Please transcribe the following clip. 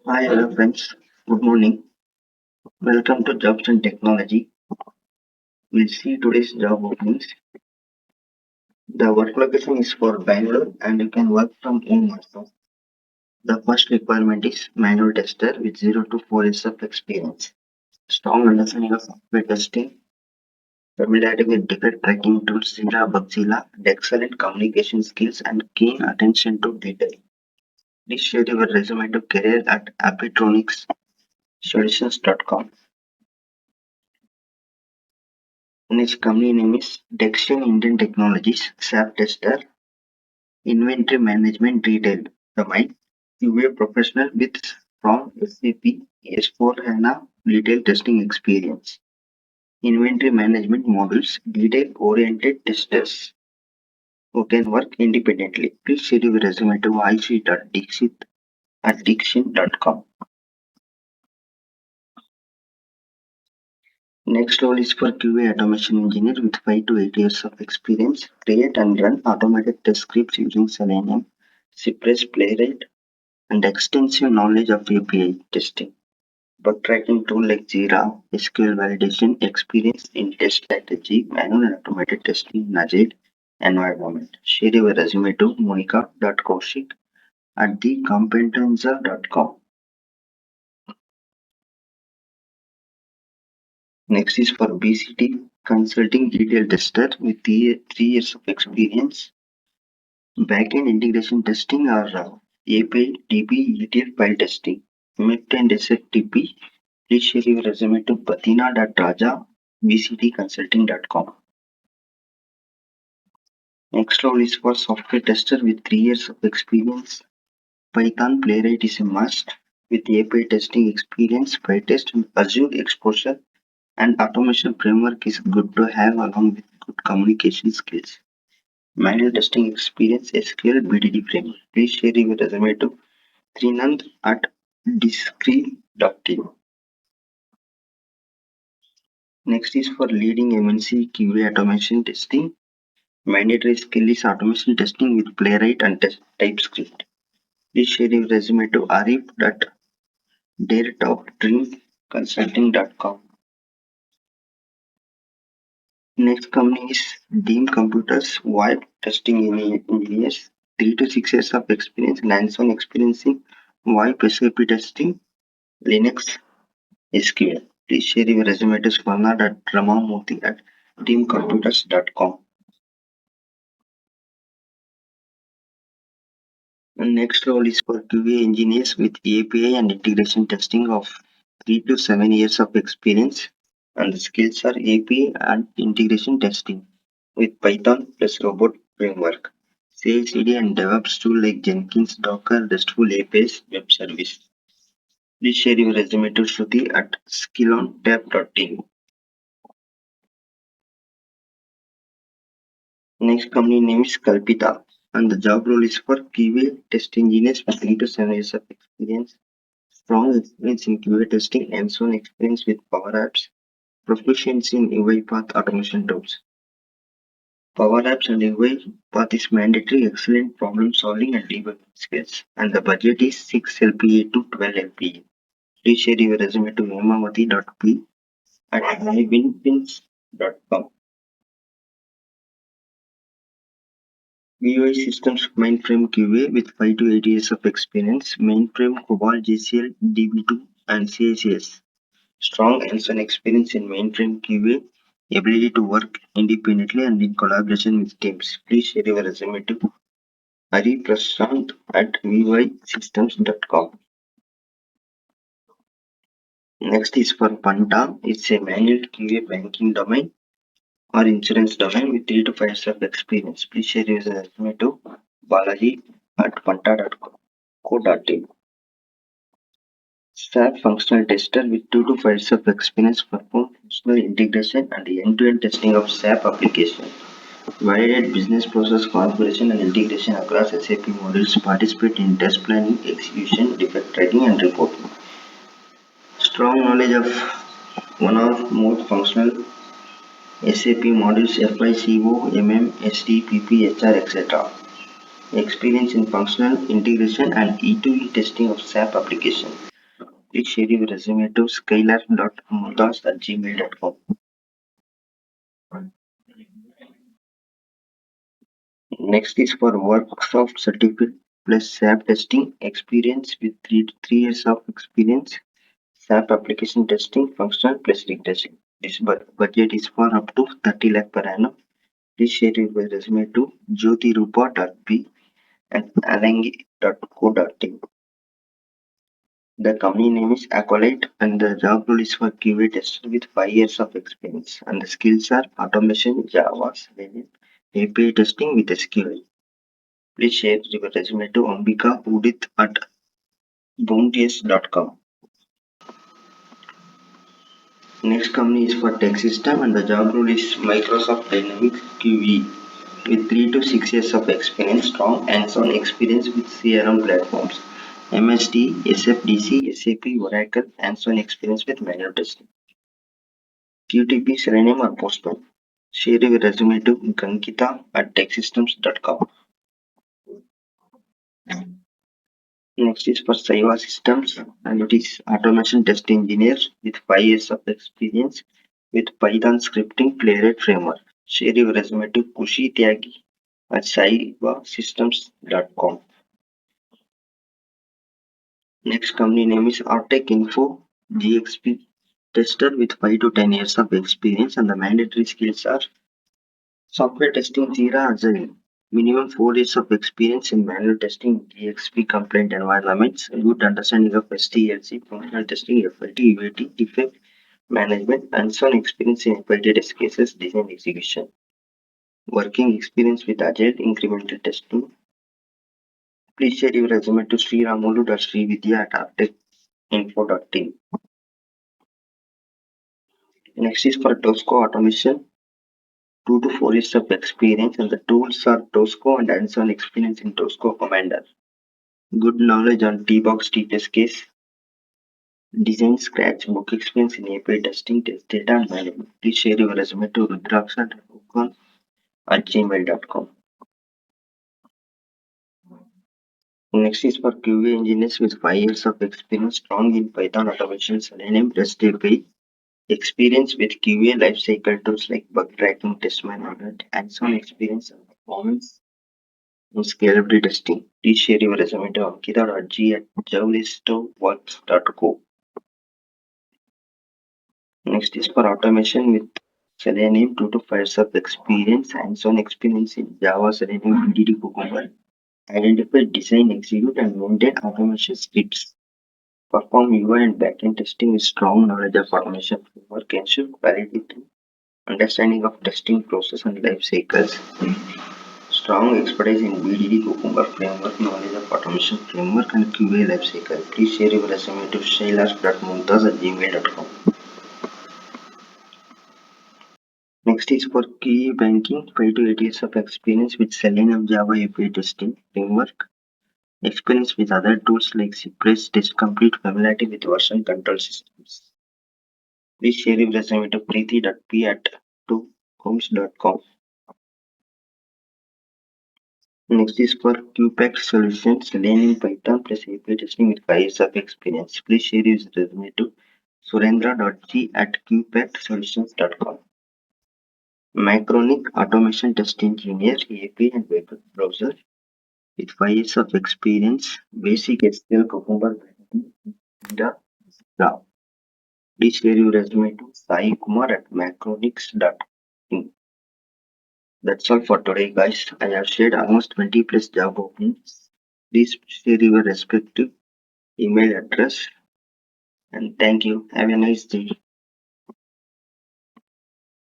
Hi, hello friends. Good morning. Welcome to Jobs and Technology. We'll see today's job openings. The work location is for Bangalore and you can work from home also. The first requirement is manual tester with 0 to 4 years of experience. Strong understanding of software testing, familiarity with defect tracking tools Jira, Bugzilla, and excellent communication skills and keen attention to detail. Please share your resume to career at appitronics.solutions.com. Next company name is Dextion Indian Technologies, SAP Tester, Inventory Management Retail domain, QA professional with strong SAP S4HANA retail testing experience. Inventory management modules, detail oriented testers who can work independently. Please share your resume to ic.dixit@diction.com. Next role is for QA automation engineer with 5 to 8 years of experience. Create and run automated test scripts using Selenium, Cypress, Playwright, and extensive knowledge of API testing. Bug tracking tool like Jira, SQL validation, experience in test strategy, manual and automated testing in Agile environment. Share your resume to monica.kaushik@thecompetenza.com. Next is for BCT consulting detail tester with 3 years of experience. Backend integration testing or API, DB, ETL file testing. MIT and SFTP. Please share your resume to patina.raja@bctconsulting.com. Next role is for software tester with 3 years of experience. Python Playwright is a must with API testing experience, PyTest, and Azure exposure and automation framework is good to have along with good communication skills. Manual testing experience, SQL, BDD framework. Please share your resume to Trinand@discrete.team. Next is for leading MNC QA automation testing. Mandatory skill is automation testing with Playwright and TypeScript. Please share your resume to arif.daretopdreamconsulting.com. Next company is Deem Computers, web testing engineers, 3 to 6 years of experience, hands-on experience in web SAP testing, Linux, SQL. Please share your resume to swarna.ramamurthy@deemcomputers.com. And next role is for QA engineers with API and integration testing of 3 to 7 years of experience. And the skills are API and integration testing with Python plus robot framework, CI/CD and DevOps tool like Jenkins, Docker, RESTful APIs, web service. Please share your resume to shruti@skillontap.team. Next company name is Kalpita and the job role is for QA test engineers with 3 to 7 years of experience, strong experience in QA testing, hands-on experience with Power Apps, proficiency in UiPath automation tools. Power Apps and UiPath is mandatory, excellent problem solving and debugging skills. And the budget is 6 LPA to 12 LPA. Please share your resume to hemavati.p@highwinpins.com. VUI Systems Mainframe QA with 5 to 8 years of experience, Mainframe COBOL JCL DB2 and CICS. Strong hands-on experience in mainframe QA, ability to work independently and in collaboration with teams. Please share your resume to hariprashant@vysystems.com. Next is for Panta. It's a manual QA banking domain or insurance domain with 3 to 5 years of experience. Please share your resume to balaji@panta.co.in. SAP functional tester with 2 to 5 years of experience perform functional integration and the end-to-end testing of SAP application. Validate business process configuration and integration across SAP modules. Participate in test planning, execution, defect tracking, and reporting. Strong knowledge of one or more functional SAP modules FICO, MM, SD, PP, HR, etc. Experience in functional integration and E2E testing of SAP application. Please share your resume to skylar.mundas@gmail.com. Next is for Worksoft certificate plus SAP testing experience with 3 years of experience. SAP application testing, functional plus regression. This budget is for up to 30 lakh per annum. Please share your resume to jyotirupa.p at alangi.co.in. The company name is Accolade and the job role is for QA tester with 5 years of experience. And the skills are automation, Java, Selenium, API testing with SQL. Please share your resume to Ambika Udit at bounteous.com. Next company is for tech system and the job role is Microsoft Dynamics QE with 3 to 6 years of experience, strong hands-on experience with CRM platforms. MSD, SFDC, SAP, Oracle, hands-on experience with manual testing. QTP, Selenium or Postman. Share your resume to Gankita at techsystems.com. Next is for Saiva Systems and it is automation test engineer with 5 years of experience with Python scripting playwright framework. Share your resume to Kushi Tyagi at saivasystems.com. Next company name is Artec Info GXP tester with 5 to 10 years of experience and the mandatory skills are software testing Jira Agile. Minimum 4 years of experience in manual testing GXP compliant environments, good understanding of STLC, functional testing, FLT, UAT, defect management, hands-on experience in FLT test cases, design execution, working experience with Agile incremental testing. Please share your resume to sriramulu.srividya at artecinfo.in. Next is for Tosco Automation, 2 to 4 years of experience, and the tools are Tosco and hands-on experience in Tosco Commander. Good knowledge on T-Box test case, design scratch book experience in API testing, test data and management. Please share your resume to rudraksha.ukon@gmail.com. Next is for QA engineers with 5 years of experience, strong in Python automation, Selenium, REST API, experience with QA lifecycle tools like bug tracking, test management, hands-on experience and performance and scalability testing. Please share your resume to ankita.g@javlistoworks.co. Next is for automation with Selenium, 2 to 5 years of experience, hands-on experience in Java, Selenium, BDD, Cucumber. Identify, design, execute, and maintain automation scripts. Perform UI and backend testing with strong knowledge of automation framework, ensure quality, understanding of testing process and life cycles. Strong expertise in BDD, Cucumber framework, knowledge of automation framework, and QA lifecycle. Please share your resume to shailash.muntas@gmail.com. Next is for key banking, 5 to 8 years of experience with Selenium Java API testing framework, experience with other tools like Cypress, Test Complete, familiarity with version control systems. Please share your resume to preeti.p@homes.com. Next is for QPack Solutions, Selenium Python plus API testing with 5 years of experience. Please share your resume to surendra.g@qpacksolutions.com. Macronic Automation Test Engineer, API and web browser with 5 years of experience, basic SQL, Cucumber, Jira, Java. Please share your resume to Sai Kumar at macronics.in. That's all for today, guys. I have shared almost 20 plus job openings. Please share your respective email address and thank you. Have a nice day.